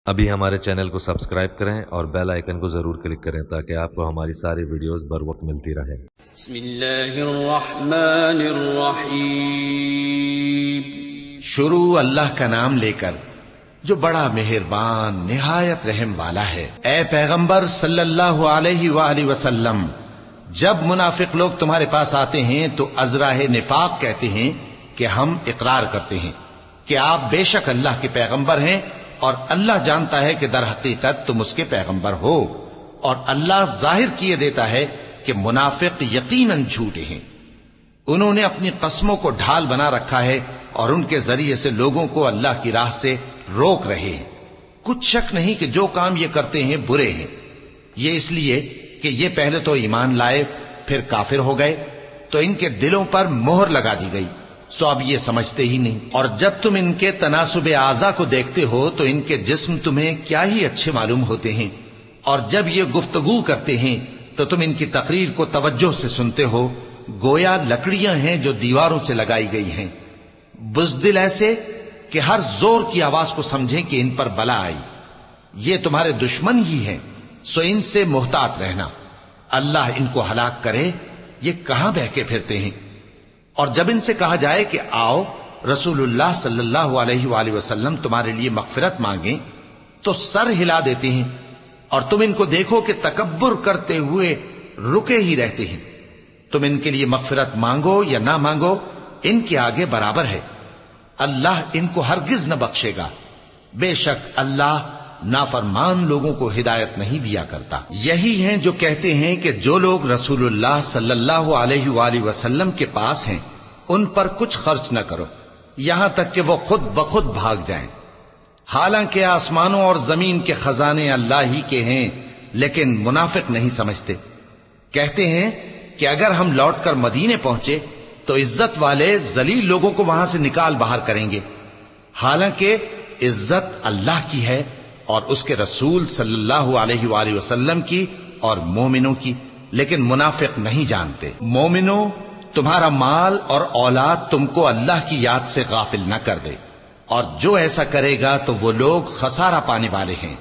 ابھی ہمارے چینل کو سبسکرائب کریں اور بیل آئیکن کو ضرور کلک کریں تاکہ آپ کو ہماری ساری ویڈیوز بر وقت ملتی رہیں۔ بسم اللہ الرحمن الرحیم۔ شروع اللہ کا نام لے کر جو بڑا مہربان نہایت رحم والا ہے۔ اے پیغمبر صلی اللہ علیہ وآلہ وسلم، جب منافق لوگ تمہارے پاس آتے ہیں تو ازراہ نفاق کہتے ہیں کہ ہم اقرار کرتے ہیں کہ آپ بے شک اللہ کے پیغمبر ہیں، اور اللہ جانتا ہے کہ در حقیقت تم اس کے پیغمبر ہو، اور اللہ ظاہر کیے دیتا ہے کہ منافق یقیناً جھوٹے ہیں۔ انہوں نے اپنی قسموں کو ڈھال بنا رکھا ہے اور ان کے ذریعے سے لوگوں کو اللہ کی راہ سے روک رہے ہیں۔ کچھ شک نہیں کہ جو کام یہ کرتے ہیں برے ہیں، یہ اس لیے کہ یہ پہلے تو ایمان لائے پھر کافر ہو گئے تو ان کے دلوں پر مہر لگا دی گئی، سو اب یہ سمجھتے ہی نہیں۔ اور جب تم ان کے تناسب اعضاء کو دیکھتے ہو تو ان کے جسم تمہیں کیا ہی اچھے معلوم ہوتے ہیں، اور جب یہ گفتگو کرتے ہیں تو تم ان کی تقریر کو توجہ سے سنتے ہو، گویا لکڑیاں ہیں جو دیواروں سے لگائی گئی ہیں، بزدل ایسے کہ ہر زور کی آواز کو سمجھیں کہ ان پر بلا آئی۔ یہ تمہارے دشمن ہی ہیں، سو ان سے محتاط رہنا، اللہ ان کو ہلاک کرے، یہ کہاں بہکے پھرتے ہیں۔ اور جب ان سے کہا جائے کہ آؤ رسول اللہ صلی اللہ علیہ وآلہ وسلم تمہارے لیے مغفرت مانگیں تو سر ہلا دیتے ہیں، اور تم ان کو دیکھو کہ تکبر کرتے ہوئے رکے ہی رہتے ہیں۔ تم ان کے لیے مغفرت مانگو یا نہ مانگو، ان کے آگے برابر ہے، اللہ ان کو ہرگز نہ بخشے گا، بے شک اللہ نافرمان لوگوں کو ہدایت نہیں دیا کرتا۔ یہی ہیں جو کہتے ہیں کہ جو لوگ رسول اللہ صلی اللہ علیہ وآلہ وسلم کے پاس ہیں ان پر کچھ خرچ نہ کرو یہاں تک کہ وہ خود بخود بھاگ جائیں، حالانکہ آسمانوں اور زمین کے خزانے اللہ ہی کے ہیں، لیکن منافق نہیں سمجھتے۔ کہتے ہیں کہ اگر ہم لوٹ کر مدینے پہنچے تو عزت والے ذلیل لوگوں کو وہاں سے نکال باہر کریں گے، حالانکہ عزت اللہ کی ہے اور اس کے رسول صلی اللہ علیہ وآلہ وسلم کی اور مومنوں کی، لیکن منافق نہیں جانتے۔ مومنوں، تمہارا مال اور اولاد تم کو اللہ کی یاد سے غافل نہ کر دے، اور جو ایسا کرے گا تو وہ لوگ خسارہ پانے والے ہیں۔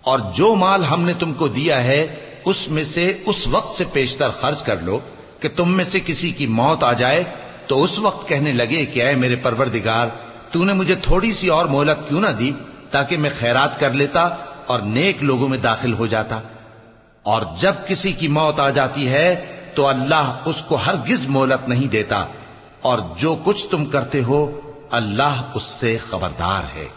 اور جو مال ہم نے تم کو دیا ہے اس میں سے اس وقت سے پیشتر خرچ کر لو کہ تم میں سے کسی کی موت آ جائے تو اس وقت کہنے لگے کہ اے میرے پروردگار، تو نے مجھے تھوڑی سی اور مہلت کیوں نہ دی تاکہ میں خیرات کر لیتا اور نیک لوگوں میں داخل ہو جاتا۔ اور جب کسی کی موت آ جاتی ہے تو اللہ اس کو ہرگز مہلت نہیں دیتا، اور جو کچھ تم کرتے ہو اللہ اس سے خبردار ہے۔